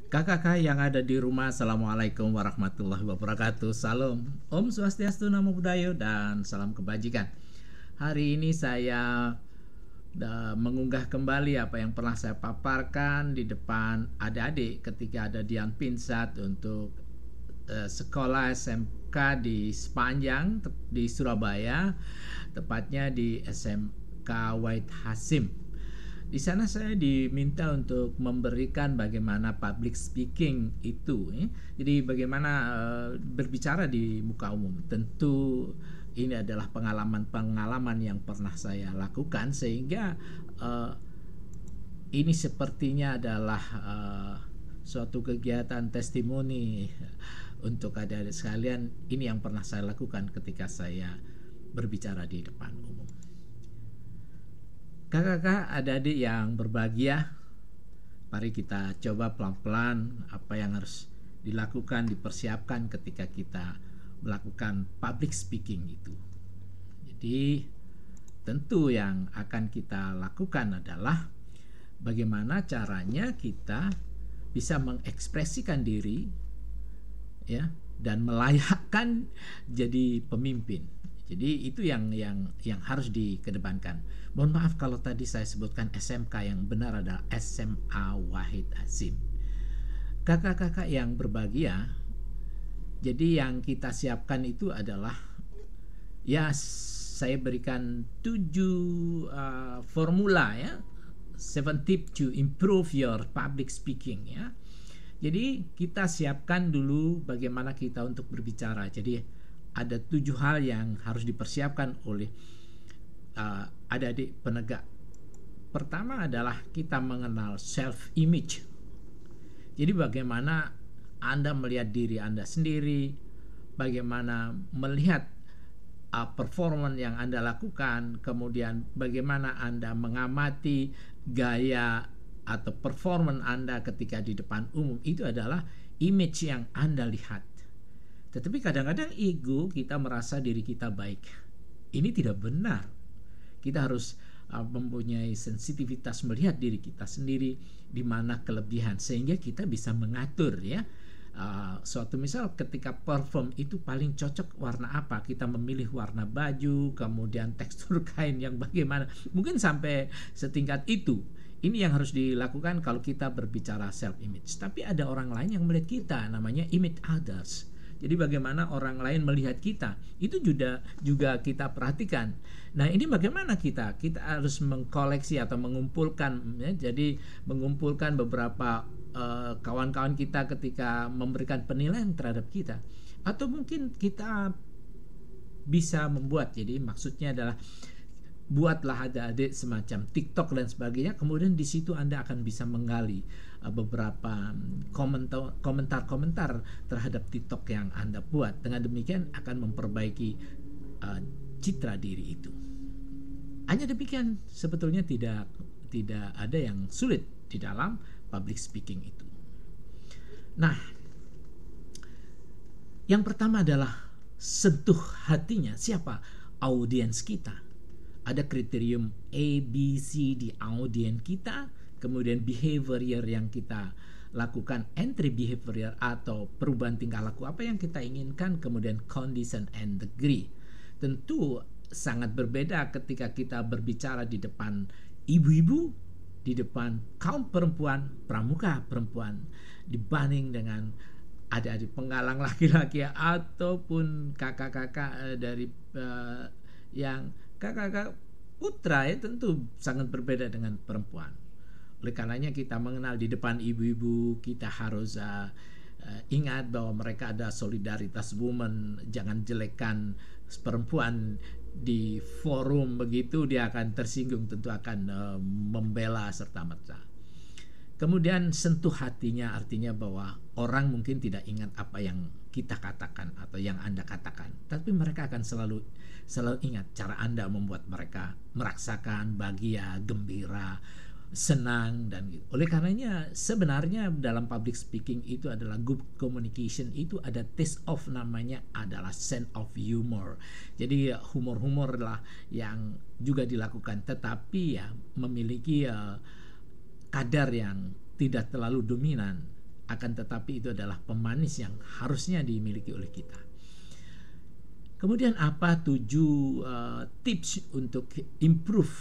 Kakak yang ada di rumah, Assalamualaikum warahmatullahi wabarakatuh. Salam, Om Swastiastu, Namo Buddhaya, dan salam kebajikan. Hari ini saya mengunggah kembali apa yang pernah saya paparkan di depan adik-adik ketika ada Dian Pinsat untuk sekolah SMK di Sepanjang di Surabaya, tepatnya di SMK Wahid Hasim. Di sana saya diminta untuk memberikan bagaimana public speaking itu, ya. Jadi bagaimana berbicara di muka umum. Tentu ini adalah pengalaman-pengalaman yang pernah saya lakukan, sehingga ini sepertinya adalah suatu kegiatan testimoni untuk adik-adik sekalian. Ini yang pernah saya lakukan ketika saya berbicara di depan umum. Kakak-kakak, adik-adik yang berbahagia, mari kita coba pelan-pelan apa yang harus dilakukan, dipersiapkan ketika kita melakukan public speaking itu. Jadi tentu yang akan kita lakukan adalah bagaimana caranya kita bisa mengekspresikan diri, ya, dan melayakkan jadi pemimpin. Jadi itu yang harus dikedepankan. Mohon maaf kalau tadi saya sebutkan SMK, yang benar adalah SMA Wahid Hasim. Kakak-kakak yang berbahagia, jadi yang kita siapkan itu adalah, ya, saya berikan 7 formula, ya, 7 tips to improve your public speaking, ya. Jadi kita siapkan dulu bagaimana kita untuk berbicara. Jadi ada 7 hal yang harus dipersiapkan oleh adik-adik penegak. Pertama adalah kita mengenal self image. Jadi bagaimana Anda melihat diri Anda sendiri, bagaimana melihat performance yang Anda lakukan, kemudian bagaimana Anda mengamati gaya atau performance Anda ketika di depan umum. Itu adalah image yang Anda lihat. Tetapi kadang-kadang ego kita merasa diri kita baik. Ini tidak benar. Kita harus mempunyai sensitivitas melihat diri kita sendiri, di mana kelebihan, sehingga kita bisa mengatur, ya. Suatu misal ketika perform itu paling cocok warna apa, kita memilih warna baju, kemudian tekstur kain yang bagaimana, mungkin sampai setingkat itu. Ini yang harus dilakukan kalau kita berbicara self image. Tapi ada orang lain yang melihat kita, namanya image others. Jadi bagaimana orang lain melihat kita, itu juga kita perhatikan. Nah, ini bagaimana kita harus mengkoleksi atau mengumpulkan, ya. Jadi mengumpulkan beberapa kawan-kawan kita ketika memberikan penilaian terhadap kita. Atau mungkin kita bisa membuat, jadi maksudnya adalah buatlah adik-adik semacam TikTok dan sebagainya, kemudian di situ Anda akan bisa menggali beberapa komentar-komentar terhadap TikTok yang Anda buat. Dengan demikian akan memperbaiki citra diri itu. Hanya demikian, sebetulnya tidak ada yang sulit di dalam public speaking itu. Nah, yang pertama adalah sentuh hatinya. Siapa? Audiens kita. Ada kriterium A, B, C di audiens kita, kemudian behavior yang kita lakukan, entry behavior atau perubahan tingkah laku apa yang kita inginkan, kemudian condition and degree. Tentu sangat berbeda ketika kita berbicara di depan ibu-ibu, di depan kaum perempuan, pramuka perempuan, dibanding dengan adik-adik penggalang laki-laki ataupun kakak-kakak dari yang kakak-kakak putra, ya, tentu sangat berbeda dengan perempuan. Oleh karenanya kita mengenal di depan ibu-ibu, kita harus ingat bahwa mereka ada solidaritas woman. Jangan jelekan perempuan di forum, begitu dia akan tersinggung, tentu akan membela serta-merta. Kemudian sentuh hatinya, artinya bahwa orang mungkin tidak ingat apa yang kita katakan atau yang Anda katakan, tapi mereka akan selalu ingat cara Anda membuat mereka merasakan bahagia, gembira, senang, dan gitu. Oleh karenanya sebenarnya dalam public speaking itu adalah good communication, itu ada taste of, namanya adalah sense of humor. Jadi humor-humor lah yang juga dilakukan, tetapi ya memiliki kadar yang tidak terlalu dominan. akan tetapi itu adalah pemanis yang harusnya dimiliki oleh kita. Kemudian apa 7 tips untuk improve,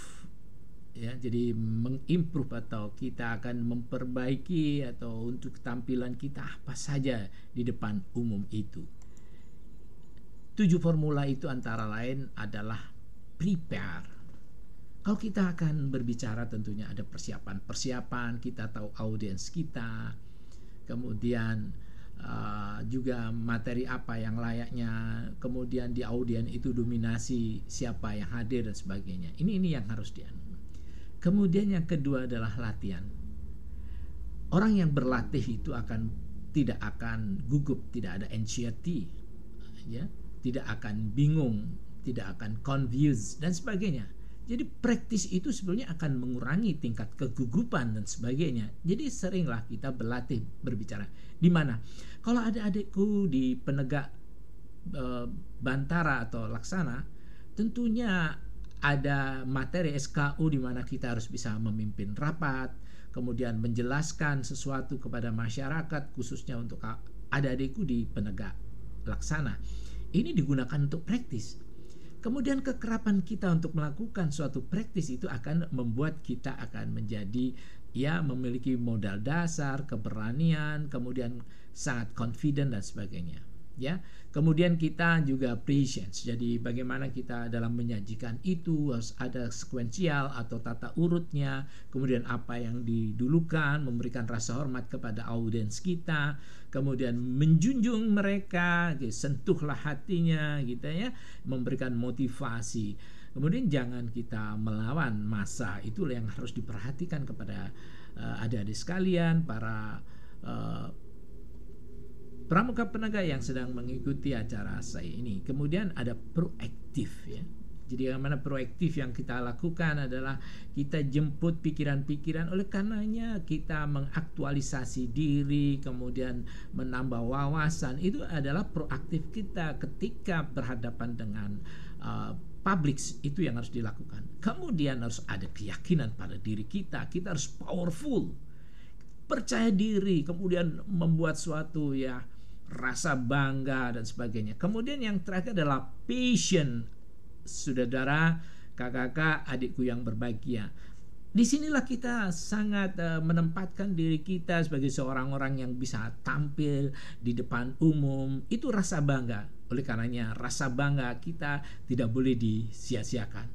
ya, jadi mengimprove atau kita akan memperbaiki atau untuk tampilan kita apa saja di depan umum itu. 7 formula itu antara lain adalah prepare. Kalau kita akan berbicara tentunya ada persiapan, kita tahu audiens kita, kemudian juga materi apa yang layaknya, kemudian di audiens itu dominasi siapa yang hadir dan sebagainya. Ini yang harus Kemudian yang kedua adalah latihan. Orang yang berlatih itu tidak akan gugup, tidak ada anxiety, ya, tidak akan bingung, tidak akan confused dan sebagainya. Jadi praktis itu sebenarnya akan mengurangi tingkat kegugupan dan sebagainya. Jadi seringlah kita berlatih berbicara. Di mana? Kalau ada adikku di penegak Bantara atau Laksana, tentunya ada materi SKU di mana kita harus bisa memimpin rapat, kemudian menjelaskan sesuatu kepada masyarakat, khususnya untuk adik-adikku di penegak Laksana. Ini digunakan untuk praktis. Kemudian kekerapan kita untuk melakukan suatu praktis itu akan membuat kita akan menjadi, ya, memiliki modal dasar, keberanian, kemudian sangat confident dan sebagainya, ya. Kemudian kita juga patience. Jadi bagaimana kita dalam menyajikan itu harus ada sekuensial atau tata urutnya, kemudian apa yang didulukan, memberikan rasa hormat kepada audiens kita, kemudian menjunjung mereka, sentuhlah hatinya, gitu ya, memberikan motivasi. Kemudian jangan kita melawan massa, itulah yang harus diperhatikan kepada adik-adik sekalian, para pramuka penegak yang sedang mengikuti acara saya ini. Kemudian ada proaktif, ya. Jadi yang mana proaktif yang kita lakukan adalah kita jemput pikiran-pikiran, oleh karenanya kita mengaktualisasi diri, kemudian menambah wawasan. Itu adalah proaktif kita ketika berhadapan dengan publik, itu yang harus dilakukan. Kemudian harus ada keyakinan pada diri kita harus powerful, percaya diri, kemudian membuat suatu, ya, rasa bangga dan sebagainya. Kemudian yang terakhir adalah passion, saudara, kakak-kakak, adikku yang berbahagia. Disinilah kita sangat menempatkan diri kita sebagai seorang orang yang bisa tampil di depan umum. Itu rasa bangga. Oleh karenanya rasa bangga kita tidak boleh disia-siakan.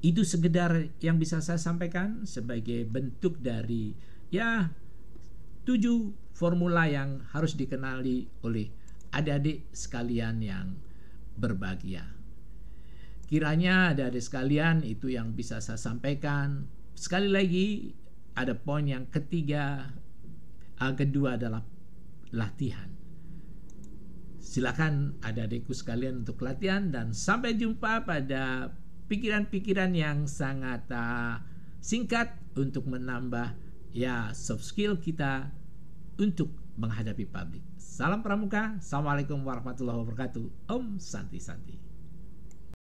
Itu sekedar yang bisa saya sampaikan sebagai bentuk dari, ya, 7 formula yang harus dikenali oleh adik-adik sekalian yang berbahagia. Kiranya adik-adik sekalian itu yang bisa saya sampaikan. Sekali lagi ada poin yang kedua adalah latihan. Silakan adik-adikku sekalian untuk latihan, dan sampai jumpa pada pikiran-pikiran yang sangat singkat untuk menambah, ya, soft skill kita untuk menghadapi publik. Salam Pramuka. Assalamualaikum warahmatullahi wabarakatuh. Om Santi Santi.